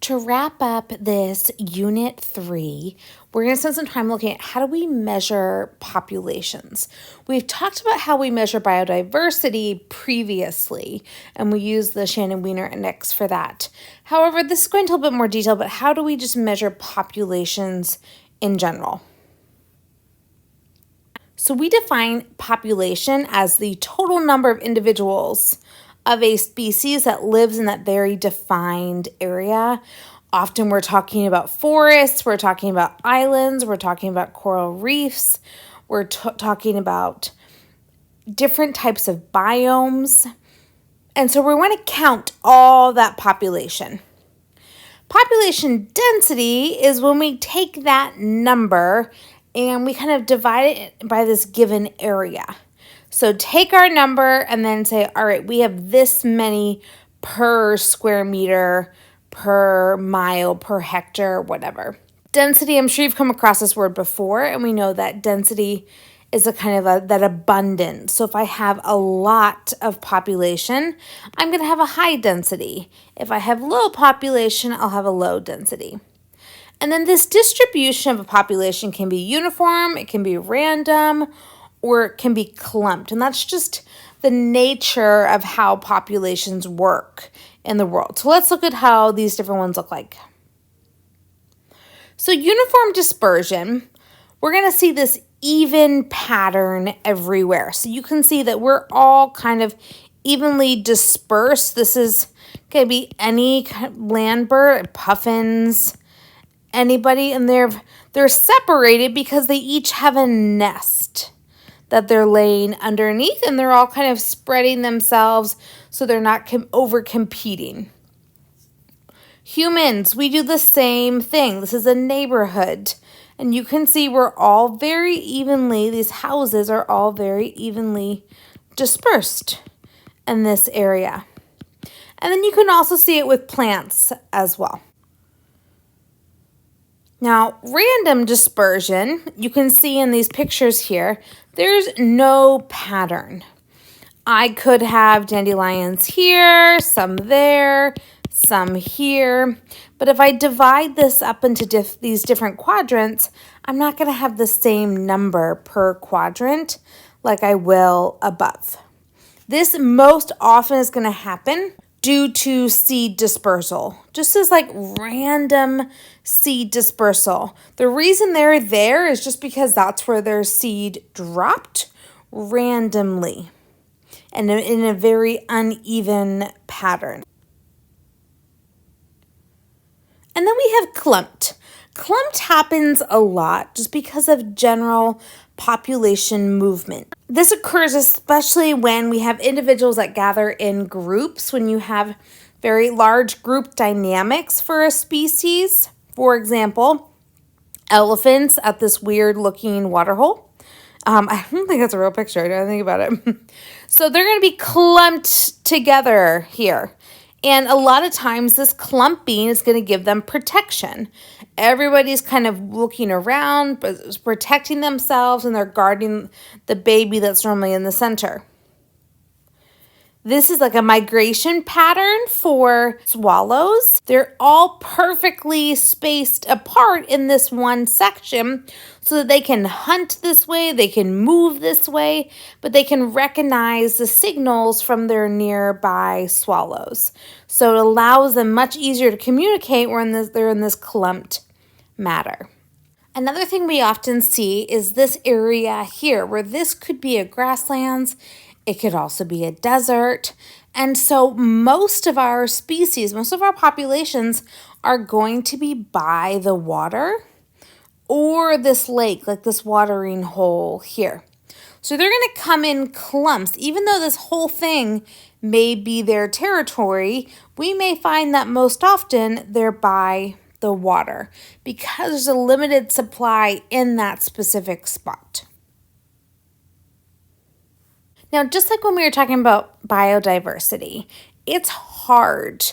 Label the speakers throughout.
Speaker 1: To wrap up this Unit 3, we're going to spend some time looking at how do we measure populations. We've talked about how we measure biodiversity previously, and we use the Shannon-Weiner Index for that. However, this is going into a little bit more detail, but how do we just measure populations in general? So we define population as the total number of individuals of a species that lives in that very defined area. Often we're talking about forests, we're talking about islands, we're talking about coral reefs, we're talking about different types of biomes. And so we want to count all that population. Population density is when we take that number and we kind of divide it by this given area. So take our number and then say, all right, we have this many per square meter, per mile, per hectare, whatever. Density, I'm sure you've come across this word before, and we know that density is a kind of that abundance. So if I have a lot of population, I'm going to have a high density. If I have low population, I'll have a low density. And then this distribution of a population can be uniform, it can be random, or it can be clumped. And that's just the nature of how populations work in the world. So let's look at how these different ones look like. So uniform dispersion, we're going to see this even pattern everywhere. So you can see that we're all kind of evenly dispersed. This is going to be any land bird, puffins, anybody, and they're separated because they each have a nest that they're laying underneath, and they're all kind of spreading themselves so they're not over competing. Humans, we do the same thing. This is a neighborhood, and you can see we're all very evenly, these houses are all very evenly dispersed in this area. And then you can also see it with plants as well. Now, random dispersion, you can see in these pictures here, there's no pattern. I could have dandelions here, some there, some here. But if I divide this up into these different quadrants, I'm not going to have the same number per quadrant like I will above. This most often is going to happen due to seed dispersal, just as like random seed dispersal. The reason they're there is just because that's where their seed dropped randomly and in a very uneven pattern. And then we have clumped. Clumped happens a lot just because of general population movement. This occurs especially when we have individuals that gather in groups, when you have very large group dynamics for a species. For example, elephants at this weird looking waterhole. I don't think that's a real picture. I don't think about it. So they're going to be clumped together here. And a lot of times this clumping is going to give them protection. Everybody's kind of looking around, but protecting themselves, and they're guarding the baby that's normally in the center. This is like a migration pattern for swallows. They're all perfectly spaced apart in this one section so that they can hunt this way, they can move this way, but they can recognize the signals from their nearby swallows. So it allows them much easier to communicate when they're in this clumped matter. Another thing we often see is this area here, where this could be a grasslands. It could also be a desert. And so most of our species, most of our populations are going to be by the water or this lake, like this watering hole here. So they're going to come in clumps. Even though this whole thing may be their territory, we may find that most often they're by the water because there's a limited supply in that specific spot. Now, just like when we were talking about biodiversity, it's hard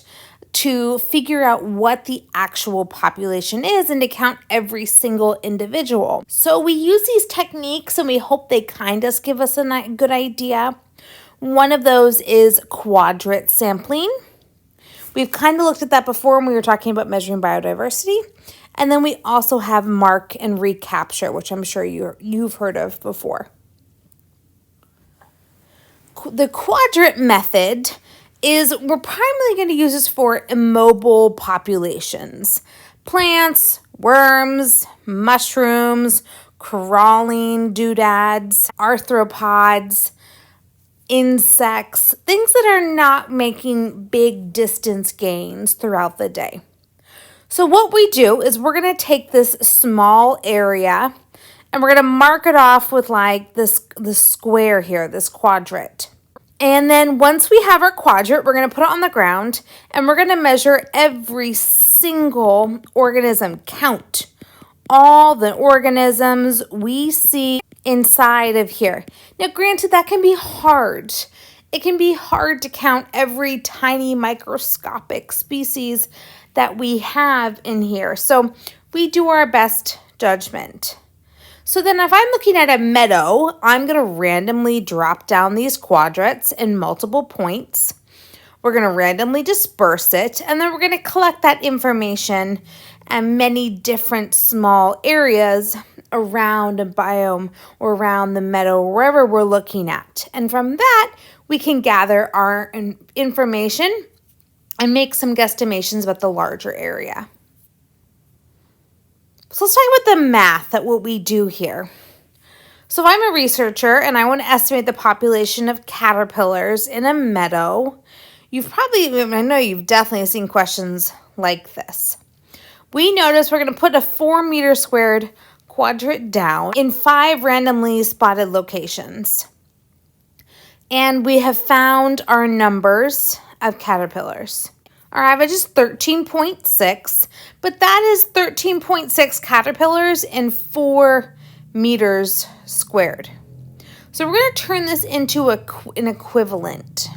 Speaker 1: to figure out what the actual population is and to count every single individual. So we use these techniques and we hope they kind of give us a good idea. One of those is quadrant sampling. We've kind of looked at that before when we were talking about measuring biodiversity. And then we also have mark and recapture, which I'm sure you've heard of before. The quadrant method is we're primarily going to use this for immobile populations. Plants, worms, mushrooms, crawling doodads, arthropods, insects, things that are not making big distance gains throughout the day. So what we do is we're going to take this small area and we're going to mark it off with like this square here, this quadrant. And then once we have our quadrant, we're going to put it on the ground and we're going to measure every single organism, count all the organisms we see inside of here. Now, granted, that can be hard. It can be hard to count every tiny microscopic species that we have in here. So we do our best judgment. So then if I'm looking at a meadow, I'm going to randomly drop down these quadrants in multiple points. We're going to randomly disperse it, and then we're going to collect that information and many different small areas around a biome or around the meadow, wherever we're looking at. And from that, we can gather our information and make some guesstimations about the larger area. So let's talk about the math at what we do here. So if I'm a researcher and I want to estimate the population of caterpillars in a meadow, I know you've definitely seen questions like this. We notice we're going to put a 4 meter squared quadrant down in 5 randomly spotted locations. And we have found our numbers of caterpillars. Our average is 13.6, but that is 13.6 caterpillars in 4 meters squared. So we're going to turn this into an equivalent.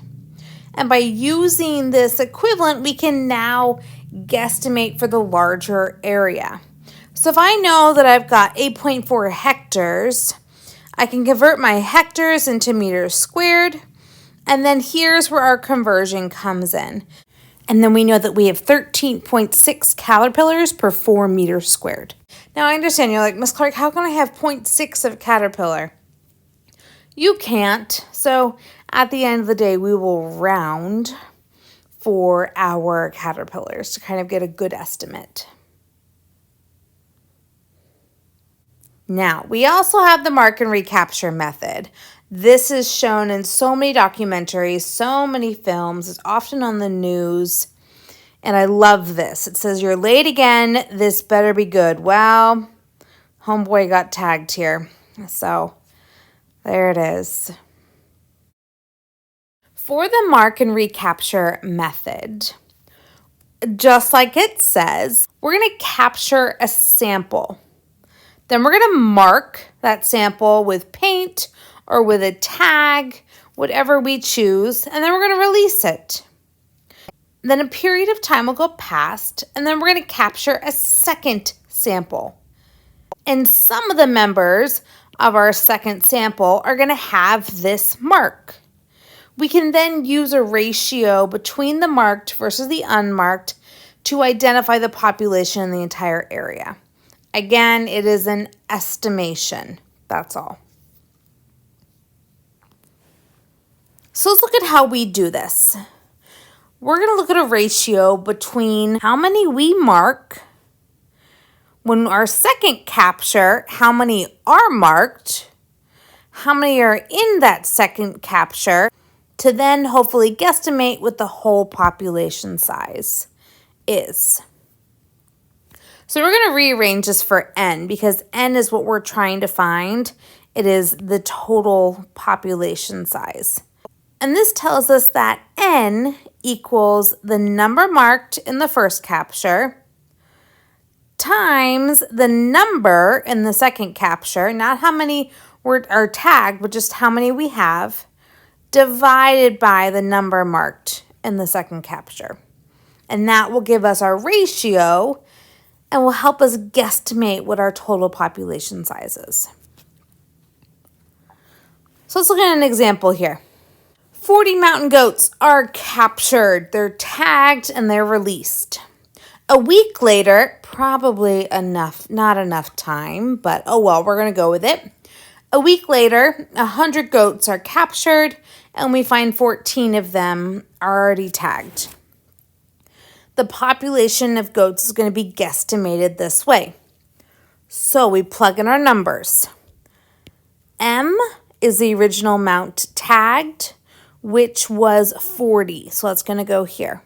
Speaker 1: And by using this equivalent, we can now guesstimate for the larger area. So if I know that I've got 8.4 hectares, I can convert my hectares into meters squared. And then here's where our conversion comes in. And then we know that we have 13.6 caterpillars per 4 meters squared. Now I understand you're like, Miss Clark, how can I have 0.6 of caterpillar? You can't. So at the end of the day, we will round for our caterpillars to kind of get a good estimate. Now, we also have the mark and recapture method. This is shown in so many documentaries, so many films. It's often on the news, and I love this. It says, "You're late again. This better be good." Well, homeboy got tagged here, so there it is. For the mark and recapture method, just like it says, we're going to capture a sample. Then we're going to mark that sample with paint or with a tag, whatever we choose, and then we're going to release it. Then a period of time will go past, and then we're going to capture a second sample. And some of the members of our second sample are going to have this mark. We can then use a ratio between the marked versus the unmarked to identify the population in the entire area. Again, it is an estimation. That's all. So let's look at how we do this. We're going to look at a ratio between how many we mark, when our second capture, how many are marked, how many are in that second capture, to then hopefully guesstimate what the whole population size is. So we're going to rearrange this for n because n is what we're trying to find. It is the total population size. And this tells us that n equals the number marked in the first capture times the number in the second capture, not how many are tagged, but just how many we have, divided by the number marked in the second capture. And that will give us our ratio and will help us guesstimate what our total population size is. So let's look at an example here. 40 mountain goats are captured. They're tagged and they're released. A week later, probably not enough time, but oh well, we're going to go with it. A week later, 100 goats are captured and we find 14 of them are already tagged. The population of goats is going to be guesstimated this way. So we plug in our numbers. M is the original amount tagged, which was 40. So that's going to go here.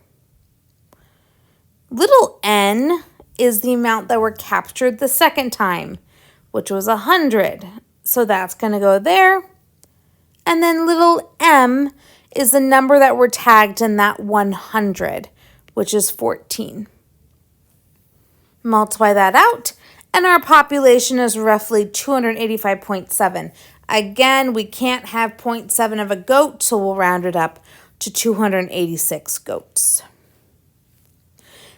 Speaker 1: Little n is the amount that were captured the second time, which was 100. So that's going to go there. And then little m is the number that were tagged in that 100, which is 14. Multiply that out, and our population is roughly 285.7. Again, we can't have 0.7 of a goat, so we'll round it up to 286 goats.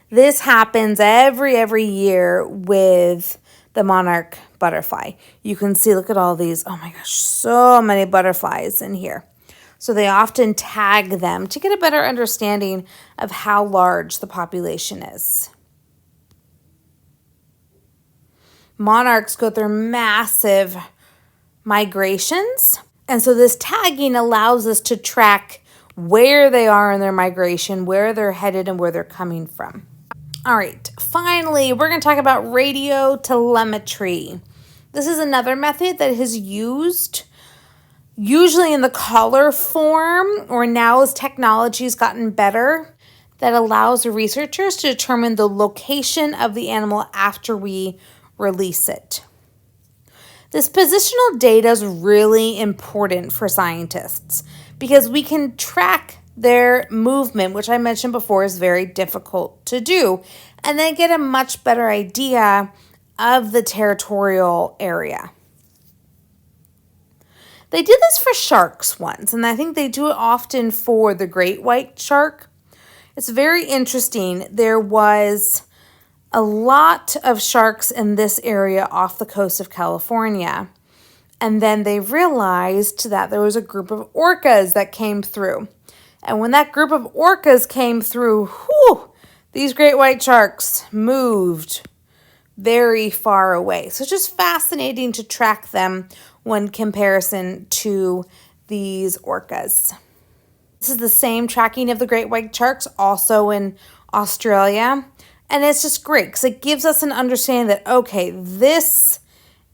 Speaker 1: This happens every year with the monarch butterfly. You can see, look at all these. Oh my gosh, so many butterflies in here. So they often tag them to get a better understanding of how large the population is. Monarchs go through massive migrations. And so this tagging allows us to track where they are in their migration, where they're headed, and where they're coming from. All right, finally, we're going to talk about radio telemetry. This is another method that is used usually in the collar form, or now as technology's gotten better, that allows researchers to determine the location of the animal after we release it. This positional data is really important for scientists because we can track their movement, which I mentioned before is very difficult to do, and then get a much better idea of the territorial area. They did this for sharks once, and I think they do it often for the great white shark. It's very interesting. There was a lot of sharks in this area off the coast of California, and then they realized that there was a group of orcas that came through. And when that group of orcas came through, these great white sharks moved very far away. So it's just fascinating to track them when comparison to these orcas. This is the same tracking of the great white sharks also in Australia. And it's just great because it gives us an understanding that, okay, this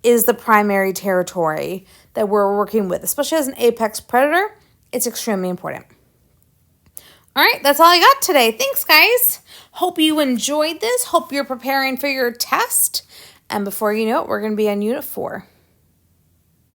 Speaker 1: is the primary territory that we're working with, especially as an apex predator. It's extremely important. All right, that's all I got today. Thanks, guys. Hope you enjoyed this. Hope you're preparing for your test. And before you know it, we're going to be on Unit 4.